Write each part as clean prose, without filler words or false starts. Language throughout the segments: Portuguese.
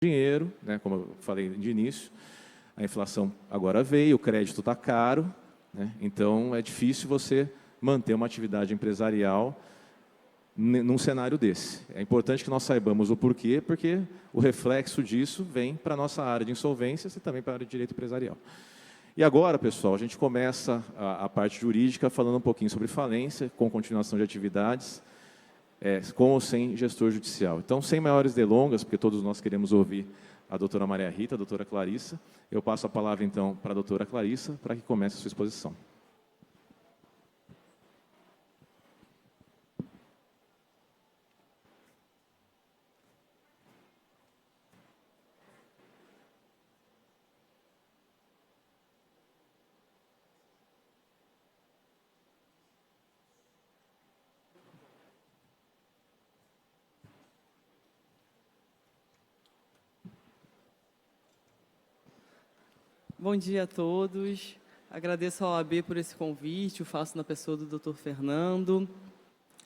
dinheiro, né, como eu falei de início, a inflação agora veio, o crédito está caro, né, então é difícil você manter uma atividade empresarial num cenário desse. É importante que nós saibamos o porquê, porque o reflexo disso vem para a nossa área de insolvências e também para a área de direito empresarial. E agora, pessoal, a gente começa a parte jurídica falando um pouquinho sobre falência, com continuação de atividades, com ou sem gestor judicial. Então, sem maiores delongas, porque todos nós queremos ouvir a doutora Maria Rita, a doutora Clarissa, eu passo a palavra, então, para a doutora Clarissa, para que comece a sua exposição. Bom dia a todos. Agradeço ao OAB por esse convite, o faço na pessoa do Dr. Fernando.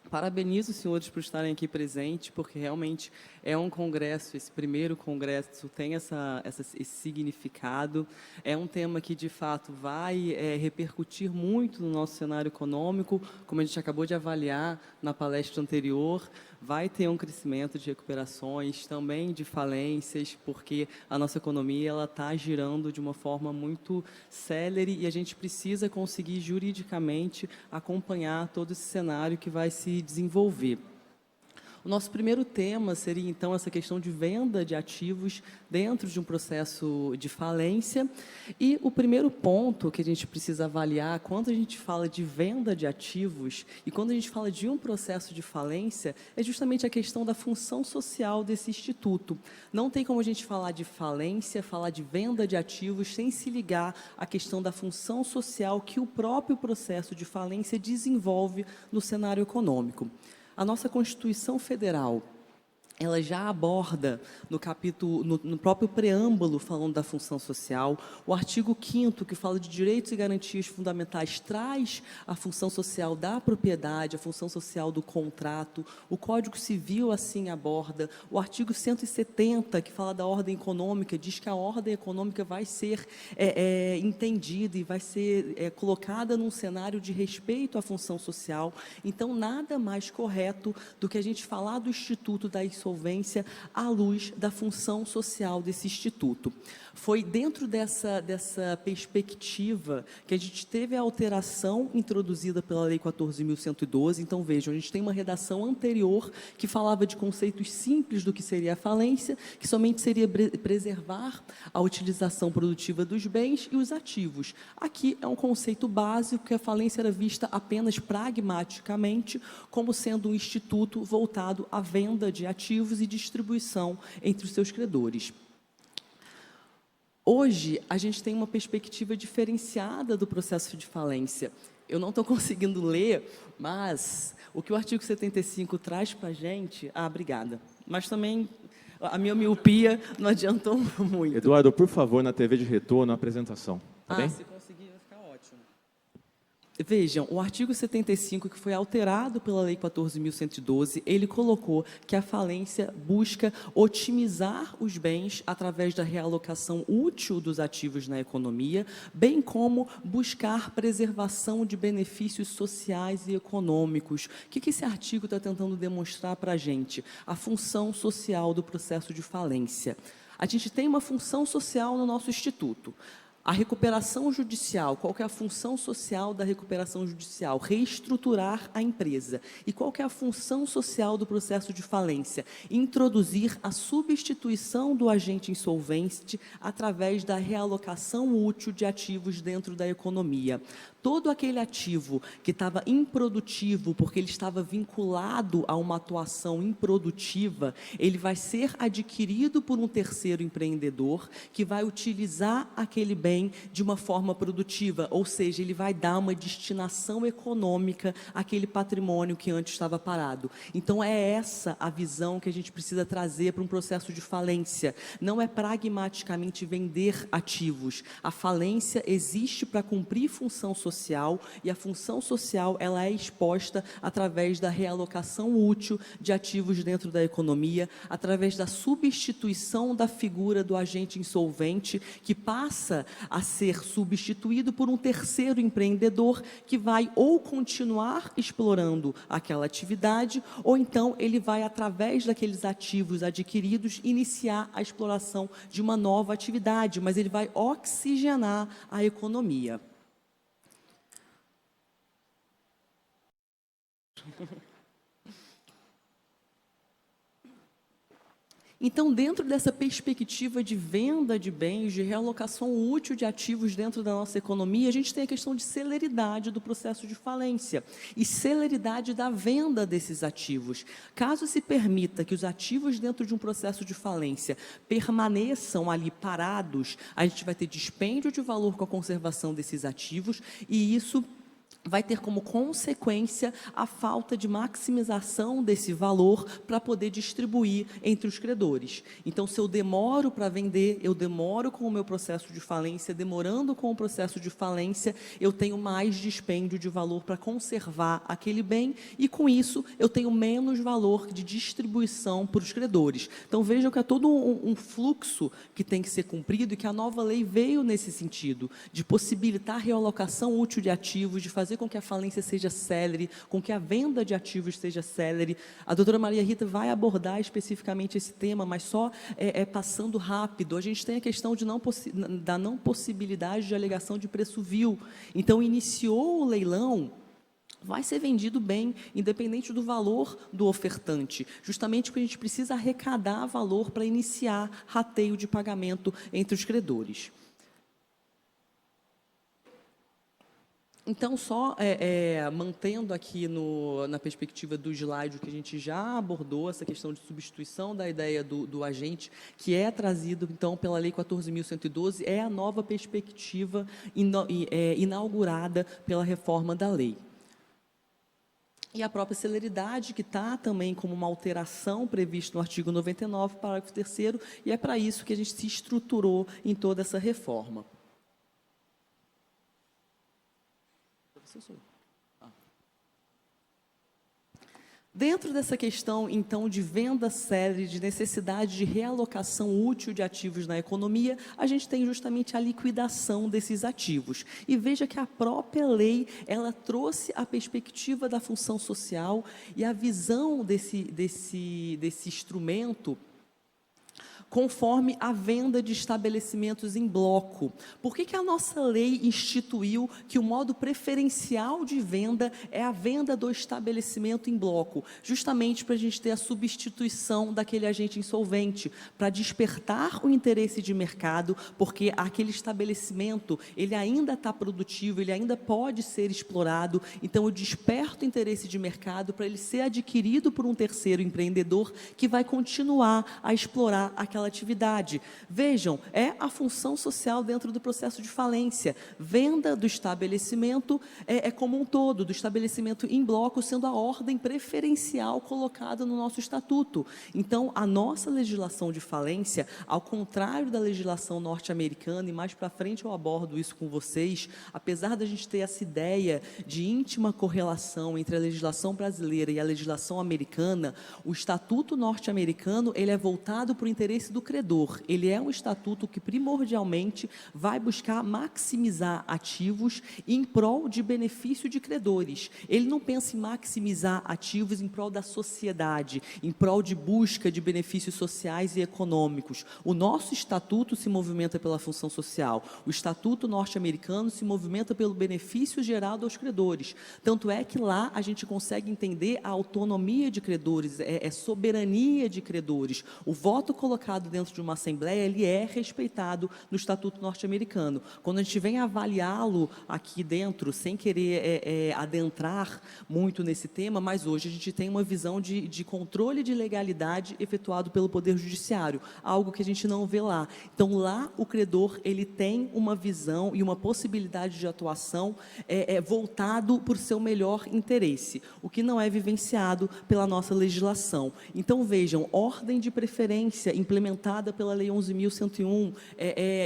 Parabenizo os senhores por estarem aqui presentes, porque realmente é um congresso, esse primeiro congresso tem esse significado. É um tema que, de fato, vai repercutir muito no nosso cenário econômico, como a gente acabou de avaliar na palestra anterior. Vai ter um crescimento de recuperações, também de falências, porque a nossa economia está girando de uma forma muito célere e a gente precisa conseguir juridicamente acompanhar todo esse cenário que vai se desenvolver. O nosso primeiro tema seria, então, essa questão de venda de ativos dentro de um processo de falência. E o primeiro ponto que a gente precisa avaliar, quando a gente fala de venda de ativos e quando a gente fala de um processo de falência, é justamente a questão da função social desse instituto. Não tem como a gente falar de falência, falar de venda de ativos, sem se ligar à questão da função social que o próprio processo de falência desenvolve no cenário econômico. A nossa Constituição Federal, ela já aborda no capítulo, no próprio preâmbulo, falando da função social. O artigo 5º, que fala de direitos e garantias fundamentais, traz a função social da propriedade, a função social do contrato. O Código Civil assim aborda. O artigo 170, que fala da ordem econômica, diz que a ordem econômica vai ser entendida e vai ser colocada num cenário de respeito à função social. Então, nada mais correto do que a gente falar do Instituto da Insolvência à luz da função social desse instituto. Foi dentro dessa perspectiva que a gente teve a alteração introduzida pela Lei 14.112. Então, vejam, a gente tem uma redação anterior que falava de conceitos simples do que seria a falência, que somente seria preservar a utilização produtiva dos bens e os ativos. Aqui é um conceito básico que a falência era vista apenas pragmaticamente como sendo um instituto voltado à venda de ativos e distribuição entre os seus credores. Hoje, a gente tem uma perspectiva diferenciada do processo de falência. Eu não estou conseguindo ler, mas o que o artigo 75 traz para a gente... obrigada. Mas também a minha miopia não adiantou muito. Eduardo, por favor, na TV de retorno, a apresentação. Tá bem? Se conseguir, vai ficar ótimo. Vejam, o artigo 75, que foi alterado pela Lei 14.112, ele colocou que a falência busca otimizar os bens através da realocação útil dos ativos na economia, bem como buscar preservação de benefícios sociais e econômicos. O que esse artigo está tentando demonstrar para a gente? A função social do processo de falência. A gente tem uma função social no nosso instituto. A recuperação judicial, qual que é a função social da recuperação judicial? Reestruturar a empresa. E qual que é a função social do processo de falência? Introduzir a substituição do agente insolvente através da realocação útil de ativos dentro da economia. Todo aquele ativo que estava improdutivo, porque ele estava vinculado a uma atuação improdutiva, ele vai ser adquirido por um terceiro empreendedor que vai utilizar aquele bem de uma forma produtiva, ou seja, ele vai dar uma destinação econômica àquele patrimônio que antes estava parado. Então, é essa a visão que a gente precisa trazer para um processo de falência. Não é pragmaticamente vender ativos. A falência existe para cumprir função social, social, e a função social ela é exposta através da realocação útil de ativos dentro da economia, através da substituição da figura do agente insolvente, que passa a ser substituído por um terceiro empreendedor que vai ou continuar explorando aquela atividade, ou então ele vai, através daqueles ativos adquiridos, iniciar a exploração de uma nova atividade, mas ele vai oxigenar a economia. Então, dentro dessa perspectiva de venda de bens, de realocação útil de ativos dentro da nossa economia, a gente tem a questão de celeridade do processo de falência e celeridade da venda desses ativos. Caso se permita que os ativos dentro de um processo de falência permaneçam ali parados, a gente vai ter dispêndio de valor com a conservação desses ativos, e isso vai ter como consequência a falta de maximização desse valor para poder distribuir entre os credores. Então, se eu demoro para vender, eu demoro com o meu processo de falência, demorando com o processo de falência, eu tenho mais dispêndio de valor para conservar aquele bem, e com isso eu tenho menos valor de distribuição para os credores. Então, vejam que é todo um fluxo que tem que ser cumprido, e que a nova lei veio nesse sentido, de possibilitar a realocação útil de ativos, de fazer com que a falência seja célere, com que a venda de ativos seja célere. A doutora Maria Rita vai abordar especificamente esse tema, mas só passando rápido. A gente tem a questão da não possibilidade de alegação de preço vil. Então, iniciou o leilão, vai ser vendido bem, independente do valor do ofertante, justamente porque a gente precisa arrecadar valor para iniciar rateio de pagamento entre os credores. Então, só mantendo aqui na perspectiva do slide, o que a gente já abordou, essa questão de substituição da ideia do agente, que é trazido, então, pela Lei 14.112, é a nova perspectiva inaugurada pela reforma da lei. E a própria celeridade, que está também como uma alteração prevista no artigo 99, parágrafo 3º, e é para isso que a gente se estruturou em toda essa reforma. Dentro dessa questão, então, de venda célere, de necessidade de realocação útil de ativos na economia, a gente tem justamente a liquidação desses ativos. E veja que a própria lei, ela trouxe a perspectiva da função social e a visão desse instrumento conforme a venda de estabelecimentos em bloco. Por que a nossa lei instituiu que o modo preferencial de venda é a venda do estabelecimento em bloco? Justamente para a gente ter a substituição daquele agente insolvente, para despertar o interesse de mercado, porque aquele estabelecimento, ele ainda está produtivo, ele ainda pode ser explorado, então eu desperto o interesse de mercado para ele ser adquirido por um terceiro empreendedor que vai continuar a explorar aquela atividade. Vejam, é a função social dentro do processo de falência. Venda do estabelecimento como um todo, do estabelecimento em bloco, sendo a ordem preferencial colocada no nosso estatuto. Então, a nossa legislação de falência, ao contrário da legislação norte-americana, e mais para frente eu abordo isso com vocês, apesar da gente ter essa ideia de íntima correlação entre a legislação brasileira e a legislação americana, o estatuto norte-americano, ele é voltado para o interesse do credor. Ele é um estatuto que primordialmente vai buscar maximizar ativos em prol de benefício de credores. Ele não pensa em maximizar ativos em prol da sociedade, em prol de busca de benefícios sociais e econômicos. O nosso estatuto se movimenta pela função social. O estatuto norte-americano se movimenta pelo benefício gerado aos credores. Tanto é que lá a gente consegue entender a autonomia de credores, soberania de credores. O voto colocado dentro de uma assembleia, ele é respeitado no estatuto norte-americano. Quando a gente vem avaliá-lo aqui dentro, sem querer adentrar muito nesse tema, mas hoje a gente tem uma visão de controle de legalidade efetuado pelo Poder Judiciário, algo que a gente não vê lá. Então, lá o credor, ele tem uma visão e uma possibilidade de atuação voltado por seu melhor interesse, o que não é vivenciado pela nossa legislação. Então, vejam, ordem de preferência implementada implementada pela Lei 11.101,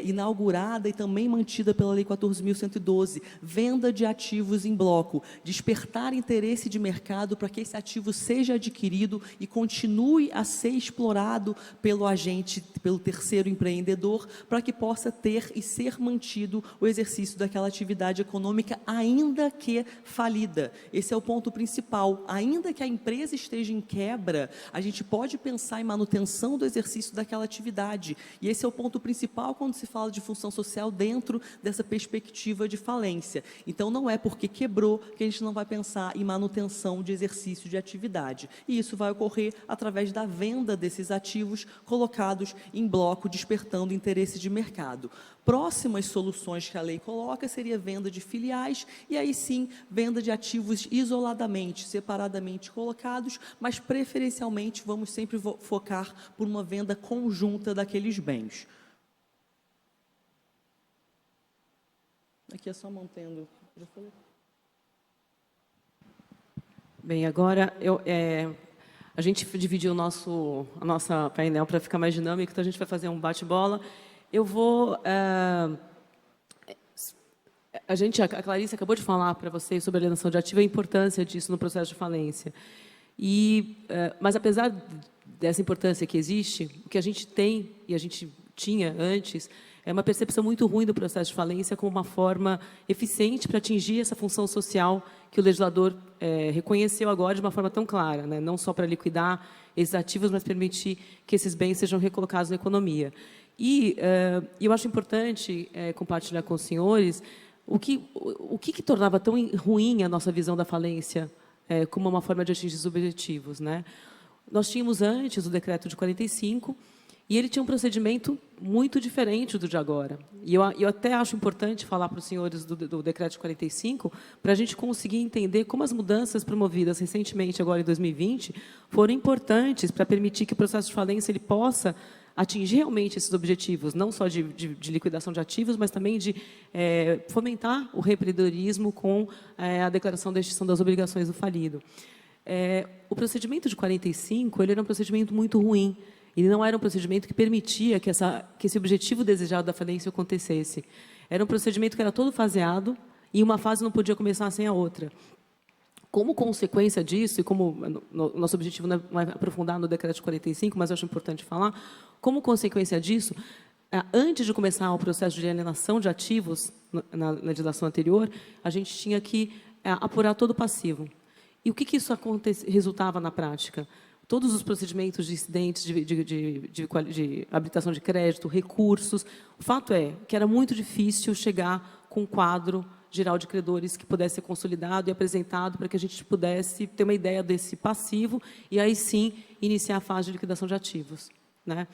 inaugurada e também mantida pela Lei 14.112, venda de ativos em bloco, despertar interesse de mercado para que esse ativo seja adquirido e continue a ser explorado pelo agente, pelo terceiro empreendedor, para que possa ter e ser mantido o exercício daquela atividade econômica, ainda que falida. Esse é o ponto principal. Ainda que a empresa esteja em quebra, a gente pode pensar em manutenção do exercício daquela atividade. E esse é o ponto principal quando se fala de função social dentro dessa perspectiva de falência. Então, não é porque quebrou que a gente não vai pensar em manutenção de exercício de atividade. E isso vai ocorrer através da venda desses ativos colocados em bloco, despertando interesse de mercado. Próximas soluções que a lei coloca seria venda de filiais e aí sim venda de ativos isoladamente, separadamente colocados, mas preferencialmente vamos sempre focar por uma venda conjunta daqueles bens. Aqui é só mantendo. Bem, agora a gente dividiu a nossa painel para ficar mais dinâmico, então a gente vai fazer um bate-bola. Eu vou... a Clarice acabou de falar para vocês sobre a alienação de ativo e a importância disso no processo de falência. Mas, apesar dessa importância que existe, o que a gente tem, e a gente tinha antes, é uma percepção muito ruim do processo de falência como uma forma eficiente para atingir essa função social que o legislador reconheceu agora de uma forma tão clara, né? Não só para liquidar esses ativos, mas permitir que esses bens sejam recolocados na economia. Eu acho importante compartilhar com os senhores o que tornava tão ruim a nossa visão da falência como uma forma de atingir os objetivos, né? Nós tínhamos antes o decreto de 45, e ele tinha um procedimento muito diferente do de agora. E eu até acho importante falar para os senhores do decreto de 45, para a gente conseguir entender como as mudanças promovidas recentemente, agora em 2020, foram importantes para permitir que o processo de falência ele possa atingir realmente esses objetivos, não só de liquidação de ativos, mas também de fomentar o reempreendedorismo com a declaração da extinção das obrigações do falido. O procedimento de 45 ele era um procedimento muito ruim. Ele não era um procedimento que permitia que esse objetivo desejado da falência acontecesse. Era um procedimento que era todo faseado e uma fase não podia começar sem a outra. Como consequência disso, e como nosso objetivo não é aprofundar no decreto de 45, mas eu acho importante falar, como consequência disso, antes de começar o processo de alienação de ativos na legislação anterior, a gente tinha que apurar todo o passivo. E o que isso resultava na prática? Todos os procedimentos de incidentes de habilitação de crédito, recursos. O fato é que era muito difícil chegar com um quadro geral de credores que pudesse ser consolidado e apresentado para que a gente pudesse ter uma ideia desse passivo e, aí sim, iniciar a fase de liquidação de ativos, né?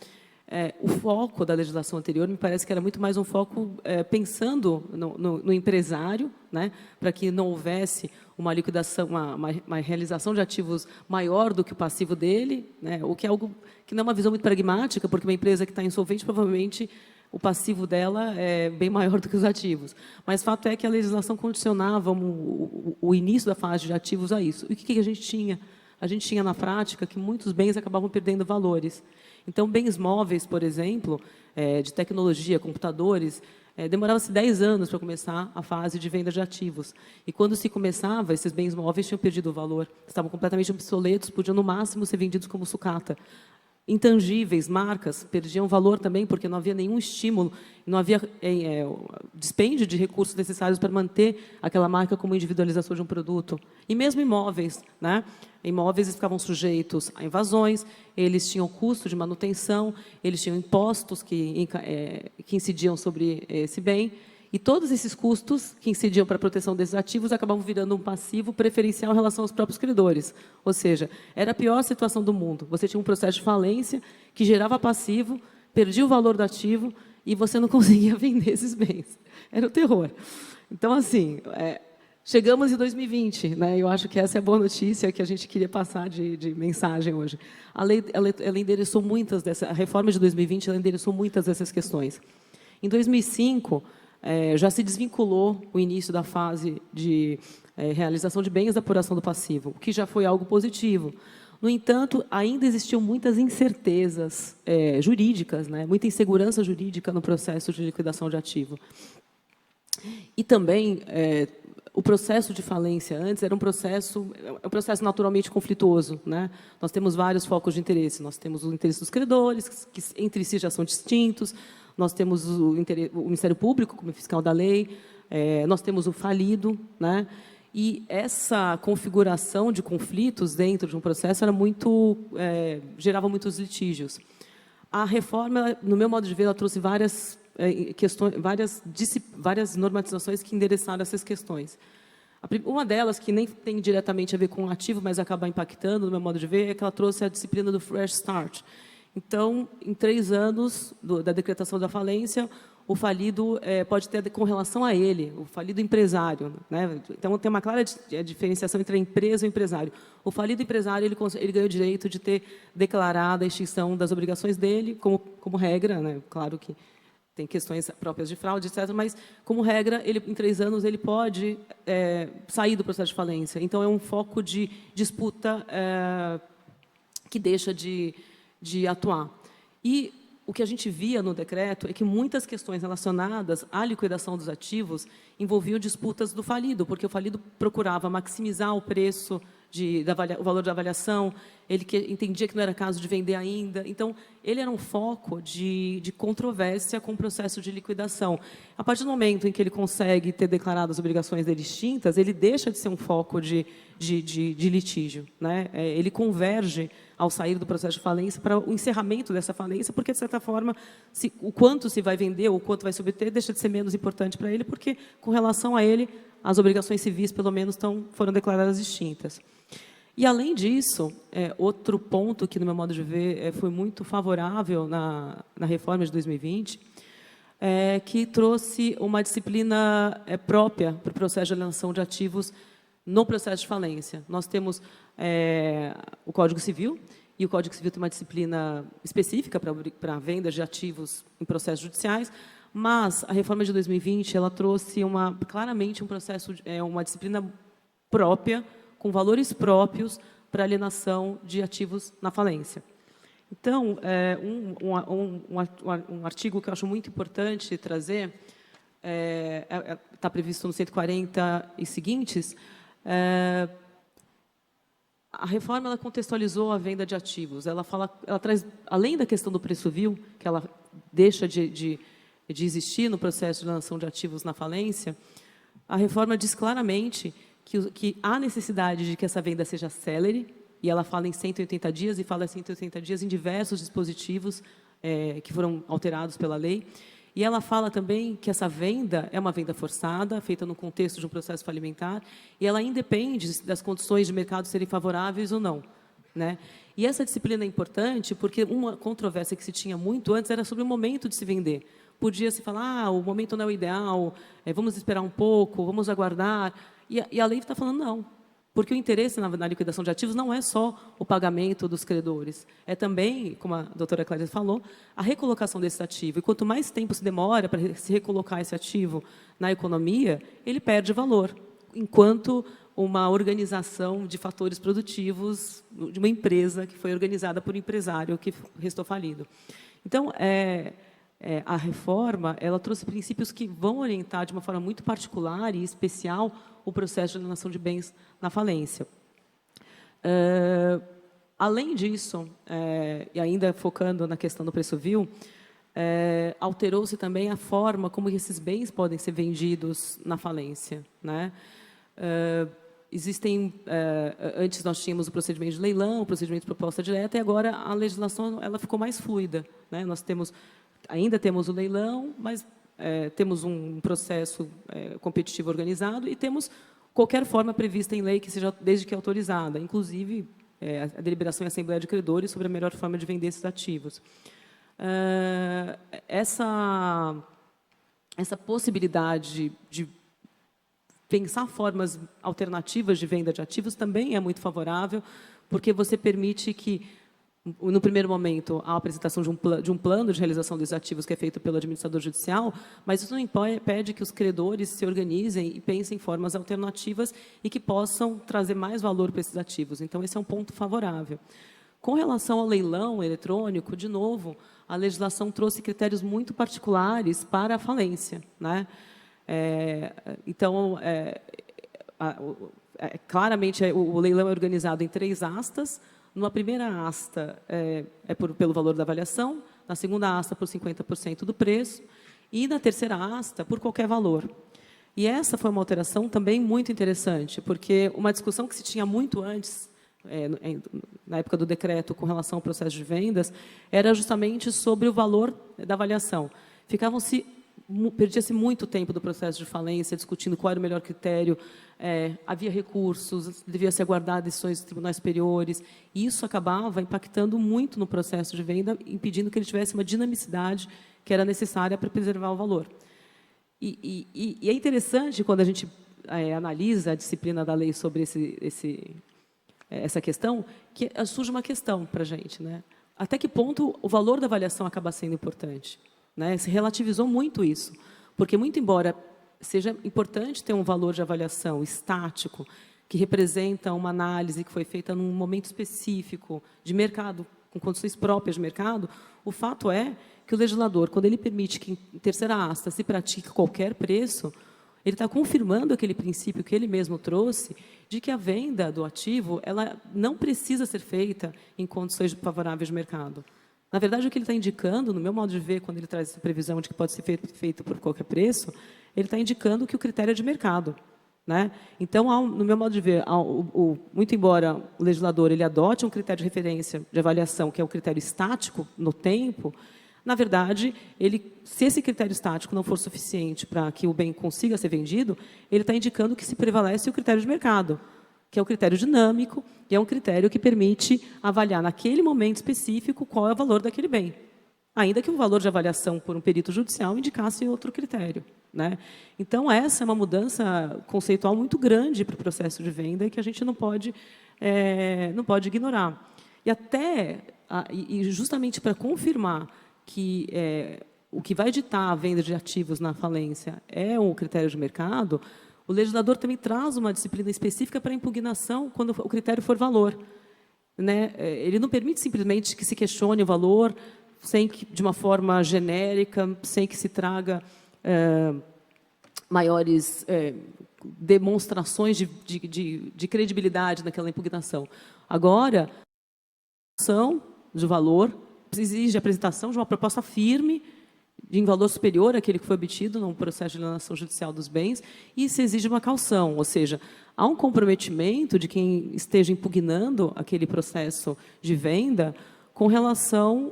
O foco da legislação anterior me parece que era muito mais um foco pensando no empresário, né, para que não houvesse uma liquidação, uma realização de ativos maior do que o passivo dele, né, o que é algo que não é uma visão muito pragmática, porque uma empresa que está insolvente, provavelmente o passivo dela é bem maior do que os ativos. Mas o fato é que a legislação condicionava o início da fase de ativos a isso. E o que a gente tinha? A gente tinha, na prática, que muitos bens acabavam perdendo valores. Então, bens móveis, por exemplo, de tecnologia, computadores, demorava-se 10 anos para começar a fase de venda de ativos. E, quando se começava, esses bens móveis tinham perdido o valor, estavam completamente obsoletos, podiam, no máximo, ser vendidos como sucata. Intangíveis, marcas, perdiam valor também, porque não havia nenhum estímulo, não havia dispêndio de recursos necessários para manter aquela marca como individualização de um produto. E mesmo imóveis, né? Imóveis ficavam sujeitos a invasões, eles tinham custo de manutenção, eles tinham impostos que incidiam sobre esse bem, e todos esses custos que incidiam para a proteção desses ativos acabavam virando um passivo preferencial em relação aos próprios credores. Ou seja, era a pior situação do mundo. Você tinha um processo de falência que gerava passivo, perdia o valor do ativo e você não conseguia vender esses bens. Era o terror. Então, assim, chegamos em 2020, né? Eu acho que essa é a boa notícia que a gente queria passar de mensagem hoje. A lei ela endereçou muitas dessas... A reforma de 2020 ela endereçou muitas dessas questões. Em 2005... já se desvinculou o início da fase de realização de bens da apuração do passivo, o que já foi algo positivo. No entanto, ainda existiam muitas incertezas jurídicas, né? Muita insegurança jurídica no processo de liquidação de ativo. E também, o processo de falência antes era um processo naturalmente conflituoso, né? Nós temos vários focos de interesse. Nós temos o interesse dos credores, que entre si já são distintos. Nós temos o Ministério Público, como fiscal da lei. Nós temos o falido, né? E essa configuração de conflitos dentro de um processo era gerava muitos litígios. A reforma, no meu modo de ver, ela trouxe várias questões, várias normatizações que endereçaram essas questões. Uma delas, que nem tem diretamente a ver com o ativo, mas acaba impactando, no meu modo de ver, é que ela trouxe a disciplina do Fresh Start. Então, em 3 anos da decretação da falência, o falido pode ter, com relação a ele, o falido empresário, né? Então, tem uma clara diferenciação entre a empresa e o empresário. O falido empresário, ele ganha o direito de ter declarado a extinção das obrigações dele, como regra, né? Claro que tem questões próprias de fraude, etc., mas, como regra, em 3 anos, ele pode sair do processo de falência. Então, é um foco de disputa que deixa de atuar. E o que a gente via no decreto é que muitas questões relacionadas à liquidação dos ativos envolviam disputas do falido, porque o falido procurava maximizar o preço, o valor da avaliação, ele entendia que não era caso de vender ainda. Então, ele era um foco de controvérsia com o processo de liquidação. A partir do momento em que ele consegue ter declarado as obrigações dele extintas, ele deixa de ser um foco de litígio, né? Ele converge, ao sair do processo de falência, para o encerramento dessa falência, porque, de certa forma, o quanto se vai vender ou o quanto vai se obter deixa de ser menos importante para ele, porque, com relação a ele, as obrigações civis, pelo menos, foram declaradas extintas. E, além disso, outro ponto que, no meu modo de ver, foi muito favorável na reforma de 2020, que trouxe uma disciplina própria para o processo de alienação de ativos no processo de falência. Nós temos o Código Civil, e o Código Civil tem uma disciplina específica para a venda de ativos em processos judiciais, mas a reforma de 2020 ela trouxe claramente um processo, uma disciplina própria, com valores próprios para alienação de ativos na falência. Então, um artigo que eu acho muito importante trazer, está previsto no 140 e seguintes, a reforma ela contextualizou a venda de ativos. Ela traz, além da questão do preço vil, que ela deixa de existir no processo de alienação de ativos na falência, a reforma diz claramente que há necessidade de que essa venda seja célere, e ela fala em 180 dias, e fala em 180 dias em diversos dispositivos que foram alterados pela lei. E ela fala também que essa venda é uma venda forçada, feita no contexto de um processo falimentar, e ela independe das condições de mercado serem favoráveis ou não, né? E essa disciplina é importante porque uma controvérsia que se tinha muito antes era sobre o momento de se vender. Podia se falar, o momento não é o ideal, vamos esperar um pouco, vamos aguardar. E a lei está falando não, porque o interesse na liquidação de ativos não é só o pagamento dos credores, é também, como a doutora Clarice falou, a recolocação desse ativo. E quanto mais tempo se demora para se recolocar esse ativo na economia, ele perde valor, enquanto uma organização de fatores produtivos de uma empresa que foi organizada por um empresário que restou falido. Então, a reforma ela trouxe princípios que vão orientar de uma forma muito particular e especial o processo de alienação de bens na falência. Além disso, e ainda focando na questão do preço vil, alterou-se também a forma como esses bens podem ser vendidos na falência, né? Antes nós tínhamos o procedimento de leilão, o procedimento de proposta direta, e agora a legislação ela ficou mais fluida, né? Nós ainda temos o leilão, mas temos um processo competitivo organizado e temos qualquer forma prevista em lei que seja, desde que autorizada, inclusive a deliberação em Assembleia de Credores sobre a melhor forma de vender esses ativos. Essa possibilidade de pensar formas alternativas de venda de ativos também é muito favorável, porque você permite que no primeiro momento, a apresentação de um plano de realização desses ativos que é feito pelo administrador judicial, mas isso não impede que os credores se organizem e pensem em formas alternativas e que possam trazer mais valor para esses ativos. Então, esse é um ponto favorável. Com relação ao leilão eletrônico, de novo, a legislação trouxe critérios muito particulares para a falência, né? Então, claramente, o leilão é organizado em 3 astas. Numa primeira asta pelo valor da avaliação, na segunda asta por 50% do preço e na terceira asta por qualquer valor. E essa foi uma alteração também muito interessante, porque uma discussão que se tinha muito antes, na época do decreto com relação ao processo de vendas, era justamente sobre o valor da avaliação. Perdia-se muito tempo do processo de falência discutindo qual era o melhor critério, havia recursos, devia se aguardar decisões dos tribunais superiores, e isso acabava impactando muito no processo de venda, impedindo que ele tivesse uma dinamicidade que era necessária para preservar o valor. E é interessante, quando a gente analisa a disciplina da lei sobre essa questão, que surge uma questão para a gente, né? Até que ponto o valor da avaliação acaba sendo importante? Né? Se relativizou muito isso, porque, muito embora seja importante ter um valor de avaliação estático, que representa uma análise que foi feita num momento específico de mercado, com condições próprias de mercado, o fato é que o legislador, quando ele permite que em terceira asta se pratique qualquer preço, ele está confirmando aquele princípio que ele mesmo trouxe, de que a venda do ativo ela não precisa ser feita em condições favoráveis de mercado. Na verdade, o que ele está indicando, no meu modo de ver, quando ele traz essa previsão de que pode ser feito por qualquer preço, ele está indicando que o critério é de mercado, né? Então, no meu modo de ver, muito embora o legislador ele adote um critério de referência de avaliação, que é um critério estático no tempo, na verdade, se esse critério estático não for suficiente para que o bem consiga ser vendido, ele está indicando que se prevalece o critério de mercado, que é o critério dinâmico, e é um critério que permite avaliar, naquele momento específico, qual é o valor daquele bem. Ainda que o valor de avaliação por um perito judicial indicasse outro critério, né? Então, essa é uma mudança conceitual muito grande para o processo de venda e que a gente não pode ignorar. E justamente para confirmar que o que vai ditar a venda de ativos na falência é um critério de mercado, o legislador também traz uma disciplina específica para impugnação quando o critério for valor, né? Ele não permite simplesmente que se questione o valor de uma forma genérica, sem que se traga maiores demonstrações de credibilidade naquela impugnação. Agora, a ação de valor exige a apresentação de uma proposta firme, em valor superior àquele que foi obtido no processo de alienação judicial dos bens, e se exige uma caução, ou seja, há um comprometimento de quem esteja impugnando aquele processo de venda com relação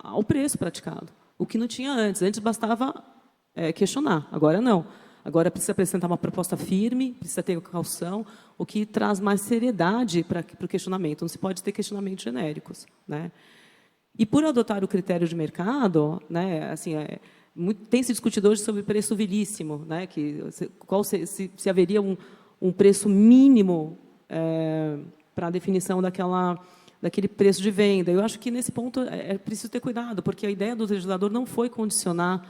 ao preço praticado, o que não tinha antes. Antes bastava questionar, agora não. Agora precisa apresentar uma proposta firme, precisa ter caução, o que traz mais seriedade para o questionamento. Não se pode ter questionamentos genéricos, né? E por adotar o critério de mercado, né, assim, tem se discutido hoje sobre preço vilíssimo, né, se haveria um preço mínimo para a definição daquele preço de venda. Eu acho que, nesse ponto, é preciso ter cuidado, porque a ideia do legislador não foi condicionar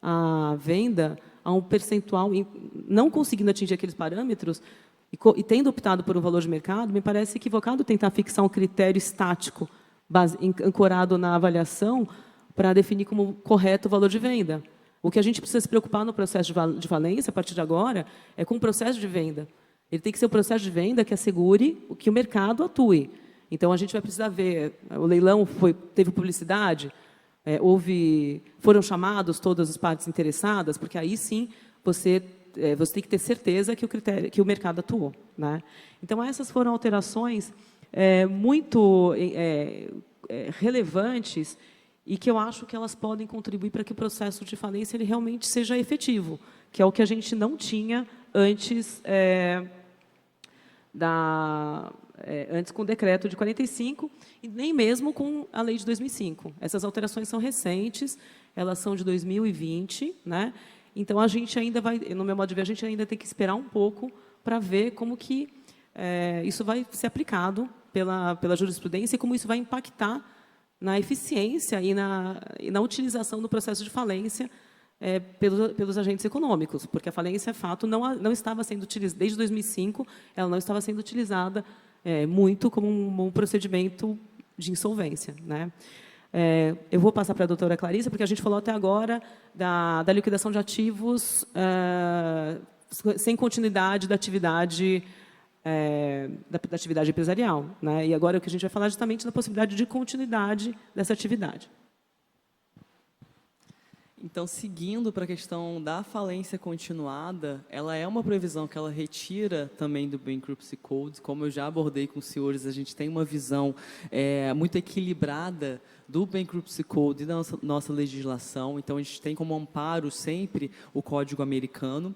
a venda a um percentual, não conseguindo atingir aqueles parâmetros, e tendo optado por um valor de mercado, me parece equivocado tentar fixar um critério estático, ancorado na avaliação, para definir como correto o valor de venda. O que a gente precisa se preocupar no processo de falência, a partir de agora, é com o processo de venda. Ele tem que ser um processo de venda que assegure que o mercado atue. Então, a gente vai precisar ver, o leilão teve publicidade, foram chamados todas as partes interessadas, porque aí sim você tem que ter certeza que o mercado atuou, né? Então, essas foram alterações muito relevantes e que eu acho que elas podem contribuir para que o processo de falência ele realmente seja efetivo, que é o que a gente não tinha antes antes com o decreto de 45 e nem mesmo com a lei de 2005. Essas alterações são recentes, elas são de 2020, né? Então a gente ainda vai, no meu modo de ver, a gente ainda tem que esperar um pouco para ver como que isso vai ser aplicado pela jurisprudência e como isso vai impactar na eficiência e na utilização do processo de falência pelos agentes econômicos, porque a falência, fato, não estava sendo utilizada, desde 2005, ela não estava sendo utilizada muito como um procedimento de insolvência, né? Eu vou passar para a doutora Clarissa, porque a gente falou até agora da liquidação de ativos sem continuidade da atividade empresarial, né? E agora o que a gente vai falar justamente da possibilidade de continuidade dessa atividade. Então, seguindo para a questão da falência continuada, ela é uma previsão que ela retira também do Bankruptcy Code. Como eu já abordei com os senhores, a gente tem uma visão muito equilibrada do Bankruptcy Code e da nossa legislação. Então, a gente tem como amparo sempre o Código Americano.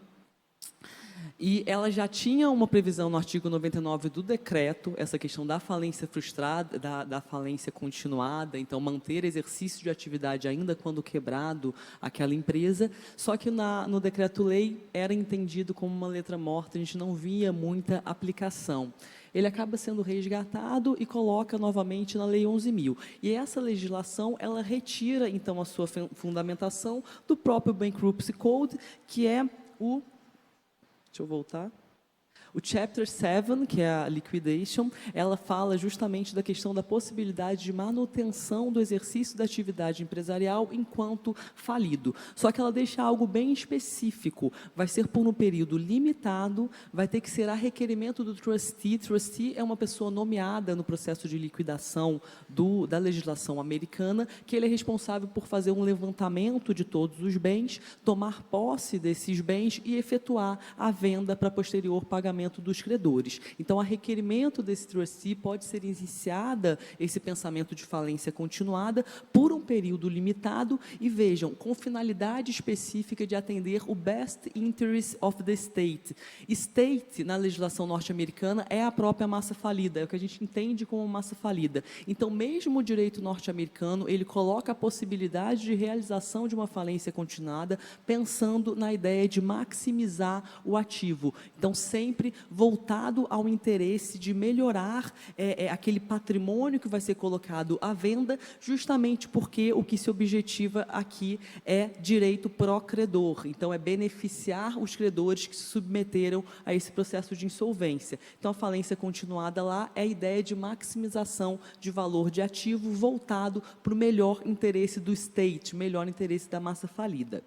E ela já tinha uma previsão no artigo 99 do decreto, essa questão da falência frustrada, da falência continuada, então manter exercício de atividade ainda quando quebrado aquela empresa, só que no decreto-lei era entendido como uma letra morta, a gente não via muita aplicação. Ele acaba sendo resgatado e coloca novamente na Lei 11.000. E essa legislação, ela retira, então, a sua fundamentação do próprio Bankruptcy Code, que é o... Deixa eu voltar. O Chapter 7, que é a Liquidation, ela fala justamente da questão da possibilidade de manutenção do exercício da atividade empresarial enquanto falido. Só que ela deixa algo bem específico. Vai ser por um período limitado, vai ter que ser a requerimento do trustee. Trustee é uma pessoa nomeada no processo de liquidação da legislação americana, que ele é responsável por fazer um levantamento de todos os bens, tomar posse desses bens e efetuar a venda para posterior pagamento dos credores. Então, a requerimento desse trustee pode ser iniciada esse pensamento de falência continuada por um período limitado e, vejam, com finalidade específica de atender o best interest of the state. State, na legislação norte-americana, é a própria massa falida, é o que a gente entende como massa falida. Então, mesmo o direito norte-americano, ele coloca a possibilidade de realização de uma falência continuada, pensando na ideia de maximizar o ativo. Então, sempre voltado ao interesse de melhorar aquele patrimônio que vai ser colocado à venda, justamente porque o que se objetiva aqui é direito pró-credor. Então, é beneficiar os credores que se submeteram a esse processo de insolvência. Então, a falência continuada lá é a ideia de maximização de valor de ativo voltado para o melhor interesse do state, melhor interesse da massa falida.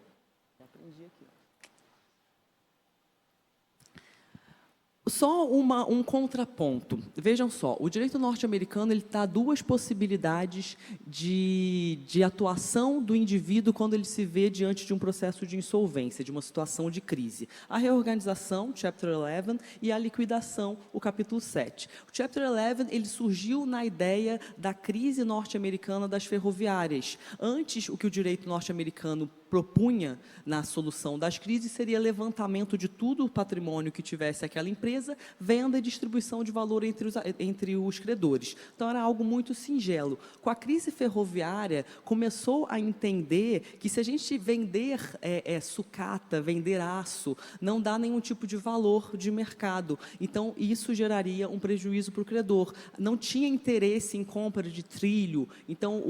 Só um contraponto. Vejam só, o direito norte-americano ele dá duas possibilidades de atuação do indivíduo quando ele se vê diante de um processo de insolvência, de uma situação de crise. A reorganização, Chapter 11, e a liquidação, o capítulo 7. O Chapter 11 ele surgiu na ideia da crise norte-americana das ferroviárias. Antes, o que o direito norte-americano propunha na solução das crises seria levantamento de todo o patrimônio que tivesse aquela empresa, venda e distribuição de valor entre os credores. Então, era algo muito singelo. Com a crise ferroviária, começou a entender que se a gente vender sucata, vender aço, não dá nenhum tipo de valor de mercado. Então, isso geraria um prejuízo para o credor. Não tinha interesse em compra de trilho. Então,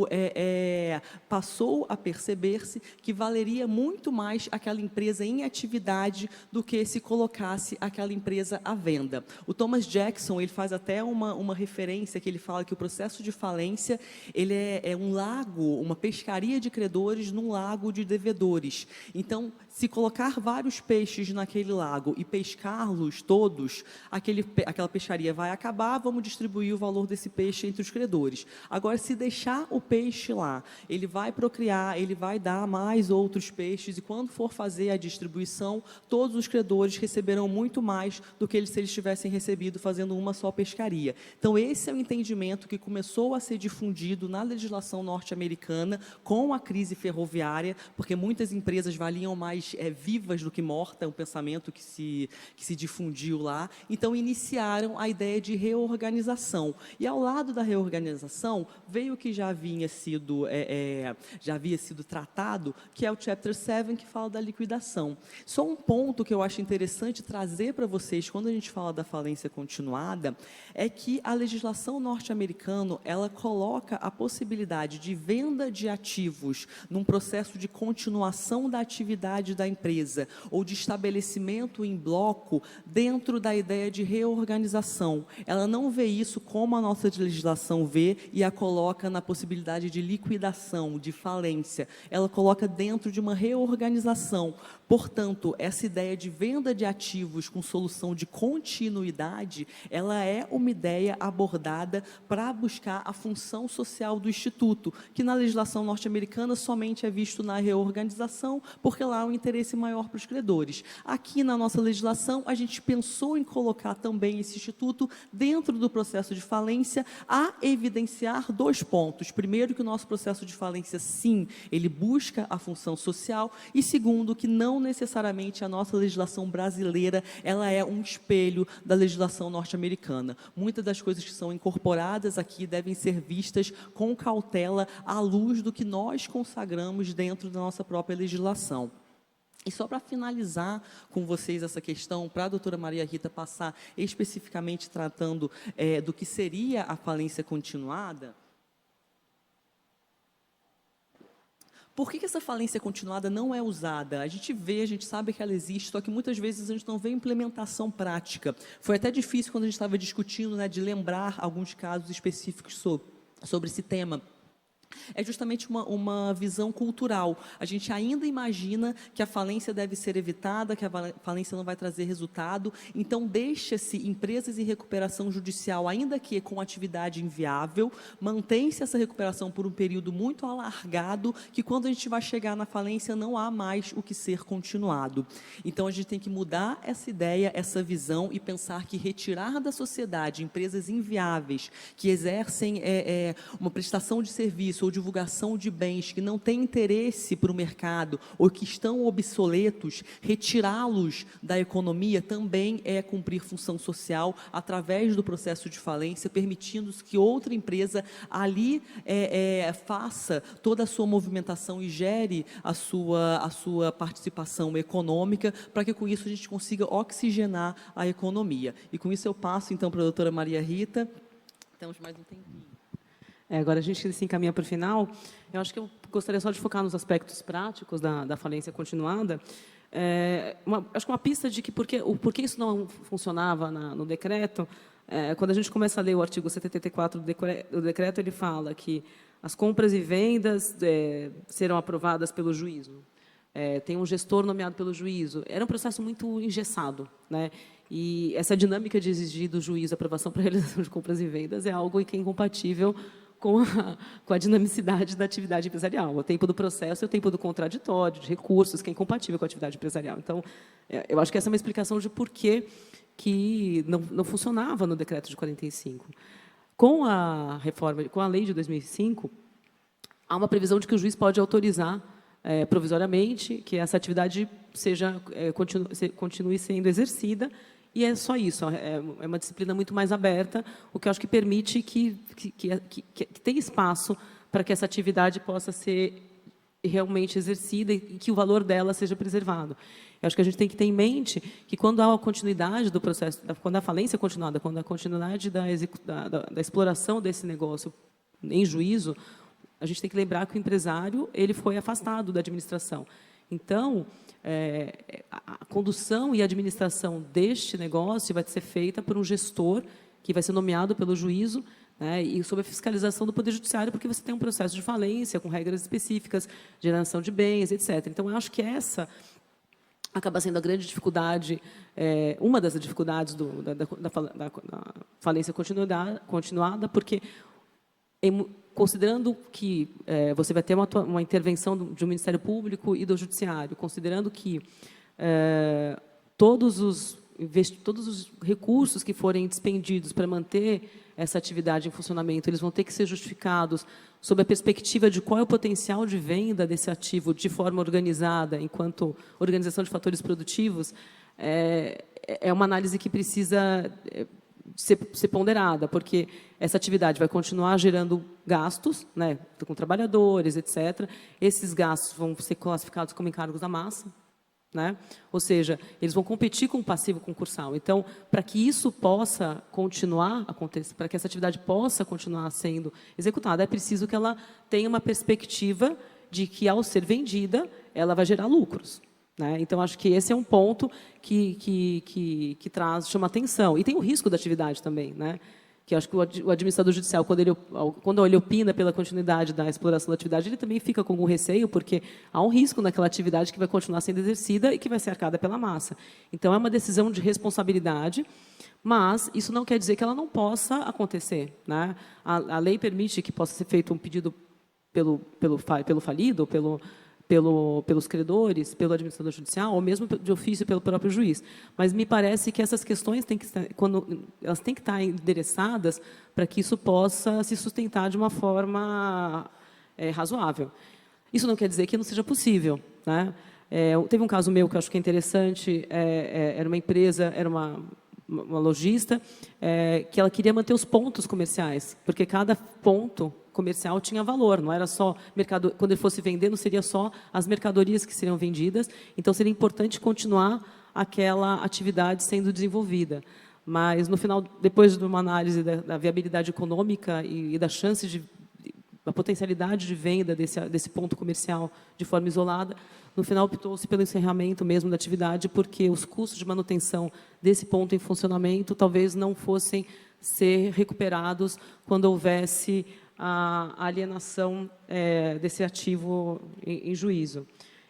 passou a perceber-se que valeria muito mais aquela empresa em atividade do que se colocasse aquela empresa à venda. O Thomas Jackson ele faz até uma referência que ele fala que o processo de falência ele é um lago, uma pescaria de credores num lago de devedores. Então, se colocar vários peixes naquele lago e pescá-los todos, aquela pescaria vai acabar, vamos distribuir o valor desse peixe entre os credores. Agora, se deixar o peixe lá, ele vai procriar, ele vai dar mais outros peixes, e quando for fazer a distribuição, todos os credores receberão muito mais do que se eles tivessem recebido fazendo uma só pescaria. Então, esse é o entendimento que começou a ser difundido na legislação norte-americana com a crise ferroviária, porque muitas empresas valiam mais vivas do que mortas, é um pensamento que se difundiu lá. Então, iniciaram a ideia de reorganização. E, ao lado da reorganização, veio o que já havia sido tratado, que que é o Chapter 7, que fala da liquidação. Só um ponto que eu acho interessante trazer para vocês, quando a gente fala da falência continuada, é que a legislação norte-americana, ela coloca a possibilidade de venda de ativos num processo de continuação da atividade da empresa, ou de estabelecimento em bloco, dentro da ideia de reorganização. Ela não vê isso como a nossa legislação vê e a coloca na possibilidade de liquidação, de falência. Ela coloca dentro de uma reorganização. Portanto, essa ideia de venda de ativos com solução de continuidade, ela é uma ideia abordada para buscar a função social do Instituto, que na legislação norte-americana somente é visto na reorganização, porque lá há um interesse maior para os credores. Aqui na nossa legislação, a gente pensou em colocar também esse Instituto dentro do processo de falência, a evidenciar 2 pontos. Primeiro, que o nosso processo de falência, sim, ele busca a função social, e segundo, que não necessariamente a nossa legislação brasileira ela é um espelho da legislação norte-americana. Muitas das coisas que são incorporadas aqui devem ser vistas com cautela à luz do que nós consagramos dentro da nossa própria legislação. E só para finalizar com vocês essa questão, para a doutora Maria Rita passar especificamente tratando do que seria a falência continuada. Por que essa falência continuada não é usada? A gente sabe que ela existe, só que muitas vezes a gente não vê implementação prática. Foi até difícil quando a gente estava discutindo, né, de lembrar alguns casos específicos sobre esse tema. É justamente uma visão cultural. A gente ainda imagina que a falência deve ser evitada, que a falência não vai trazer resultado, então deixa-se empresas em recuperação judicial, ainda que com atividade inviável, mantém-se essa recuperação por um período muito alargado, que quando a gente vai chegar na falência não há mais o que ser continuado. Então a gente tem que mudar essa ideia, essa visão e pensar que retirar da sociedade empresas inviáveis, que exercem uma prestação de serviço ou divulgação de bens que não têm interesse para o mercado ou que estão obsoletos, retirá-los da economia também é cumprir função social através do processo de falência, permitindo que outra empresa ali faça toda a sua movimentação e gere a sua participação econômica, para que com isso a gente consiga oxigenar a economia. E com isso eu passo então para a doutora Maria Rita. Temos mais um tempinho. Agora a gente se encaminha para o final. Eu acho que eu gostaria só de focar nos aspectos práticos da falência continuada. Acho que uma pista de que por que isso não funcionava no decreto, quando a gente começa a ler o artigo 74 do decreto, ele fala que as compras e vendas serão aprovadas pelo juízo. Tem um gestor nomeado pelo juízo. Era um processo muito engessado, né? E essa dinâmica de exigir do juízo aprovação para a realização de compras e vendas é algo que é incompatível com a dinamicidade da atividade empresarial. O tempo do processo e o tempo do contraditório, de recursos, que é incompatível com a atividade empresarial. Então, eu acho que essa é uma explicação de por que não funcionava no decreto de 45. Com a reforma, com a lei de 2005, há uma previsão de que o juiz pode autorizar provisoriamente que essa atividade continue sendo exercida. E é só isso, é uma disciplina muito mais aberta, o que eu acho que permite que tenha espaço para que essa atividade possa ser realmente exercida e que o valor dela seja preservado. Eu acho que a gente tem que ter em mente que quando há a continuidade do processo, quando há a falência continuada, quando há a continuidade da exploração desse negócio em juízo, a gente tem que lembrar que o empresário ele foi afastado da administração. Então, a condução e a administração deste negócio vai ser feita por um gestor que vai ser nomeado pelo juízo, né, e sob a fiscalização do Poder Judiciário, porque você tem um processo de falência com regras específicas, geração de bens, etc. Então, eu acho que essa acaba sendo a grande dificuldade, uma das dificuldades da falência continuada, porque considerando que você vai ter uma intervenção de um Ministério Público e do Judiciário, considerando que todos os recursos que forem despendidos para manter essa atividade em funcionamento, eles vão ter que ser justificados sob a perspectiva de qual é o potencial de venda desse ativo de forma organizada, enquanto organização de fatores produtivos, é uma análise que precisa ser ponderada, porque essa atividade vai continuar gerando gastos, né, com trabalhadores, etc. Esses gastos vão ser classificados como encargos da massa, né? Ou seja, eles vão competir com o passivo concursal. Então, para que isso possa continuar acontecendo, para que essa atividade possa continuar sendo executada, é preciso que ela tenha uma perspectiva de que, ao ser vendida, ela vai gerar lucros, né? Então, acho que esse é um ponto que chama atenção. E tem o risco da atividade também, né? Que acho que o administrador judicial, quando ele opina pela continuidade da exploração da atividade, ele também fica com algum receio, porque há um risco naquela atividade que vai continuar sendo exercida e que vai ser arcada pela massa. Então, é uma decisão de responsabilidade, mas isso não quer dizer que ela não possa acontecer, né? A lei permite que possa ser feito um pedido pelo falido, pelos credores, pelo administrador judicial, ou mesmo de ofício pelo próprio juiz. Mas me parece que essas questões elas têm que estar endereçadas para que isso possa se sustentar de uma forma razoável. Isso não quer dizer que não seja possível, né? Teve um caso meu que eu acho que é interessante, era uma empresa, era uma lojista, que ela queria manter os pontos comerciais, porque cada ponto comercial tinha valor, não era só quando ele fosse vender, não seria só as mercadorias que seriam vendidas, então seria importante continuar aquela atividade sendo desenvolvida. Mas, no final, depois de uma análise da viabilidade econômica e da chance da potencialidade de venda desse ponto comercial de forma isolada, no final optou-se pelo encerramento mesmo da atividade, porque os custos de manutenção desse ponto em funcionamento talvez não fossem ser recuperados quando houvesse a alienação desse ativo em juízo.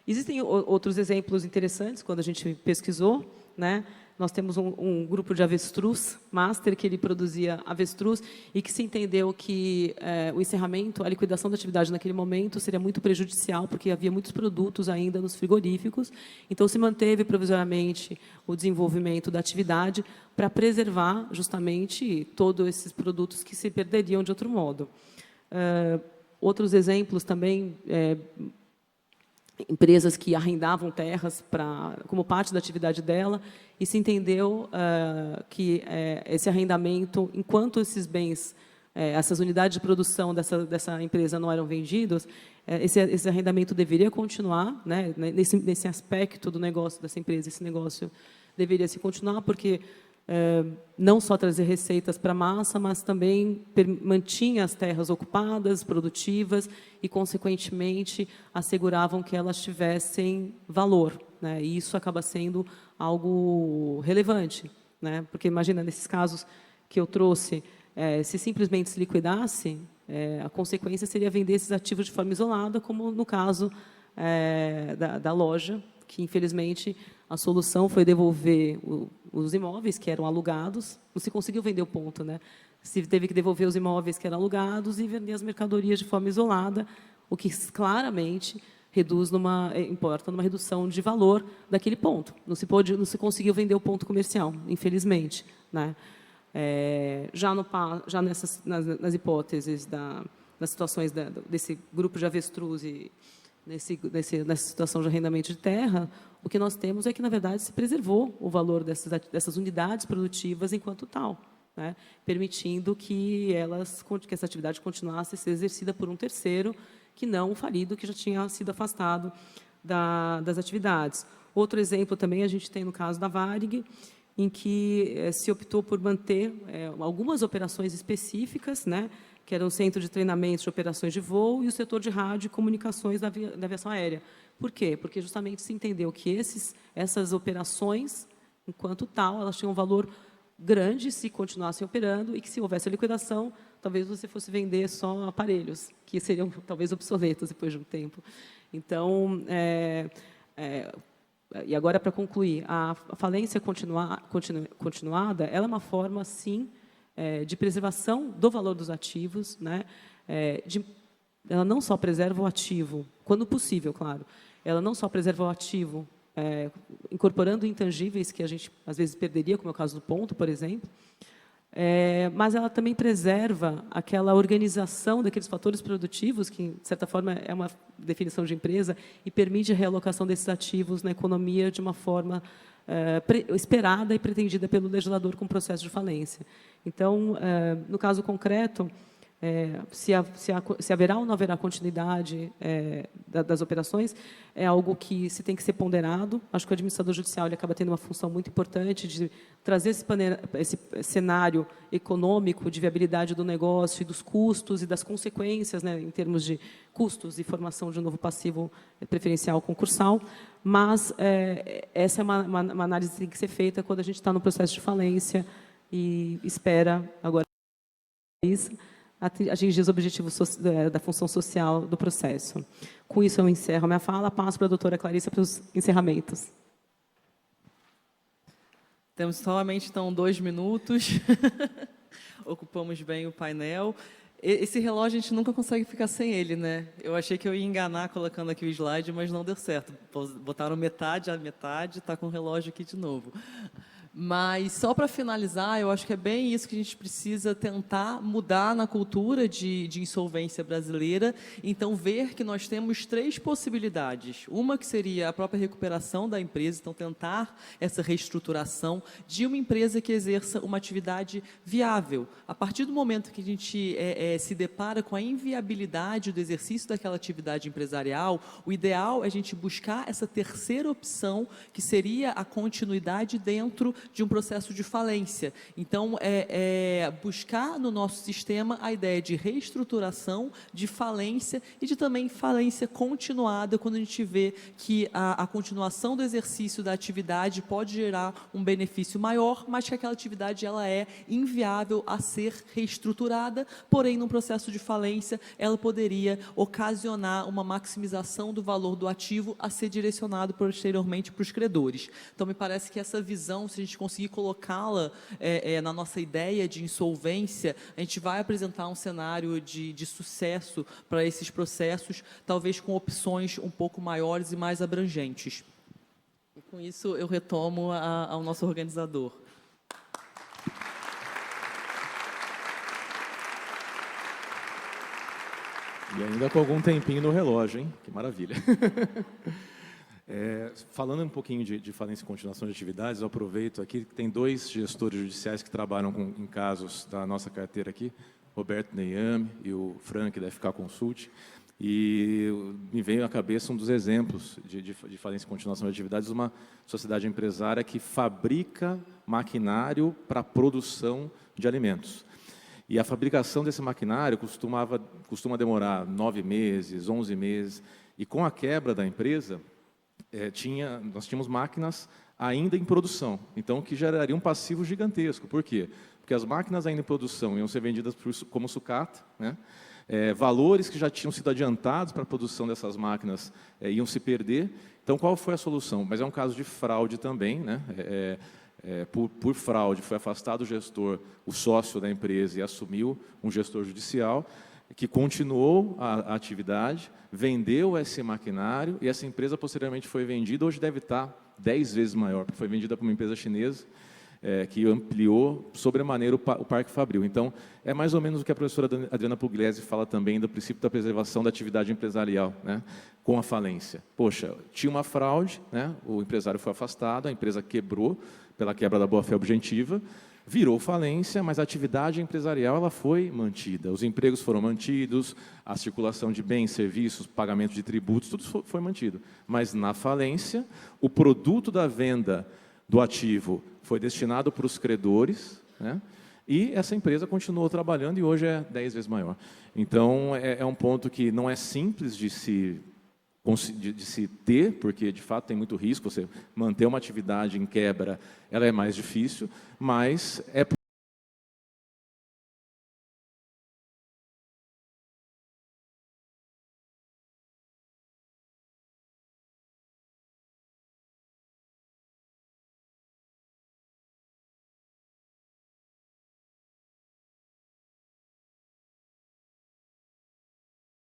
Existem outros exemplos interessantes, quando a gente pesquisou, né? Nós temos um grupo de avestruz, master, que ele produzia avestruz, e que se entendeu que o encerramento, a liquidação da atividade naquele momento seria muito prejudicial, porque havia muitos produtos ainda nos frigoríficos, então se manteve provisoriamente o desenvolvimento da atividade para preservar justamente todos esses produtos que se perderiam de outro modo. Outros exemplos também, empresas que arrendavam terras como parte da atividade dela, e se entendeu que esse arrendamento, enquanto esses bens, essas unidades de produção dessa empresa não eram vendidos, esse arrendamento deveria continuar, né? Nesse aspecto do negócio dessa empresa, esse negócio deveria se continuar, porque não só trazer receitas para a massa, mas também mantinha as terras ocupadas, produtivas, e, consequentemente, asseguravam que elas tivessem valor, né? E isso acaba sendo algo relevante, né? Porque, imagina, nesses casos que eu trouxe, se simplesmente se liquidasse, a consequência seria vender esses ativos de forma isolada, como no caso da loja, que, infelizmente, a solução foi devolver os imóveis que eram alugados. Não se conseguiu vender o ponto, né? Se teve que devolver os imóveis que eram alugados e vender as mercadorias de forma isolada, o que claramente importa numa redução de valor daquele ponto. Não se conseguiu vender o ponto comercial, infelizmente, né? Já nas hipóteses nas situações desse grupo de avestruz e nessa situação de arrendamento de terra, o que nós temos é que, na verdade, se preservou o valor dessas unidades produtivas enquanto tal, né? Permitindo que essa atividade continuasse a ser exercida por um terceiro, que não o falido, que já tinha sido afastado das atividades. Outro exemplo também a gente tem no caso da Varig, em que se optou por manter algumas operações específicas, né, que era o Centro de Treinamento de Operações de Voo e o setor de rádio e comunicações da aviação aérea. Por quê? Porque justamente se entendeu que essas operações, enquanto tal, elas tinham um valor grande se continuassem operando, e que, se houvesse a liquidação, talvez você fosse vender só aparelhos, que seriam talvez obsoletos depois de um tempo. Então, e agora, para concluir, a falência continuada, ela é uma forma, sim, de preservação do valor dos ativos, né? Ela não só preserva o ativo, quando possível, claro, ela não só preserva o ativo, incorporando intangíveis que a gente, às vezes, perderia, como é o caso do ponto, por exemplo, mas ela também preserva aquela organização daqueles fatores produtivos, que, de certa forma, é uma definição de empresa, e permite a realocação desses ativos na economia de uma forma esperada e pretendida pelo legislador com o processo de falência. Então, no caso concreto, se haverá ou não haverá continuidade das operações, é algo que se tem que ser ponderado. Acho que o administrador judicial ele acaba tendo uma função muito importante de trazer esse cenário econômico de viabilidade do negócio e dos custos e das consequências, né, em termos de custos e formação de um novo passivo preferencial concursal, mas essa é uma análise que tem que ser feita quando a gente está no processo de falência e espera agora isso, atingir os objetivos da função social do processo. Com isso, eu encerro a minha fala, passo para a doutora Clarissa para os encerramentos. Temos somente, então, 2 minutos. Ocupamos bem o painel. Esse relógio, a gente nunca consegue ficar sem ele, né? Eu achei que eu ia enganar colocando aqui o slide, mas não deu certo. Botaram metade a metade, está com o relógio aqui de novo. Mas, só para finalizar, eu acho que é bem isso que a gente precisa tentar mudar na cultura de insolvência brasileira. Então, ver que nós temos 3 possibilidades. Uma que seria a própria recuperação da empresa, então tentar essa reestruturação de uma empresa que exerça uma atividade viável. A partir do momento que a gente se depara com a inviabilidade do exercício daquela atividade empresarial, o ideal é a gente buscar essa terceira opção, que seria a continuidade dentro de um processo de falência. Então, buscar no nosso sistema a ideia de reestruturação, de falência e de também falência continuada, quando a gente vê que a continuação do exercício da atividade pode gerar um benefício maior, mas que aquela atividade ela é inviável a ser reestruturada, porém, num processo de falência, ela poderia ocasionar uma maximização do valor do ativo a ser direcionado posteriormente para os credores. Então, me parece que essa visão, se a gente conseguir colocá-la na nossa ideia de insolvência, a gente vai apresentar um cenário de sucesso para esses processos, talvez com opções um pouco maiores e mais abrangentes. E com isso eu retomo ao nosso organizador. E ainda com algum tempinho no relógio, hein? Que maravilha. Falando um pouquinho de falência e continuação de atividades, eu aproveito aqui que tem 2 gestores judiciais que trabalham em casos da nossa carteira aqui, Roberto Neyame e o Frank da FK Consult, e me veio à cabeça um dos exemplos de falência e continuação de atividades de uma sociedade empresária que fabrica maquinário para a produção de alimentos. E a fabricação desse maquinário costuma demorar 9 meses, 11 meses, e com a quebra da empresa, nós tínhamos máquinas ainda em produção, então que geraria um passivo gigantesco. Por quê? Porque as máquinas ainda em produção iam ser vendidas como sucata, né? Valores que já tinham sido adiantados para a produção dessas máquinas iam se perder. Então, qual foi a solução? Mas é um caso de fraude também, né? Por fraude, foi afastado o gestor, o sócio da empresa, e assumiu um gestor judicial, que continuou a atividade, vendeu esse maquinário, e essa empresa posteriormente foi vendida, hoje deve estar 10 vezes maior, porque foi vendida para uma empresa chinesa, que ampliou sobremaneira o Parque Fabril. Então, é mais ou menos o que a professora Adriana Pugliese fala também do princípio da preservação da atividade empresarial, né, com a falência. Poxa, tinha uma fraude, né, o empresário foi afastado, a empresa quebrou pela quebra da boa-fé objetiva, virou falência, mas a atividade empresarial ela foi mantida. Os empregos foram mantidos, a circulação de bens, serviços, pagamento de tributos, tudo foi mantido. Mas na falência, o produto da venda do ativo foi destinado para os credores, né? E essa empresa continuou trabalhando e hoje é 10 vezes maior. Então, é um ponto que não é simples de se ter, porque, de fato, tem muito risco. Você manter uma atividade em quebra, ela é mais difícil, mas é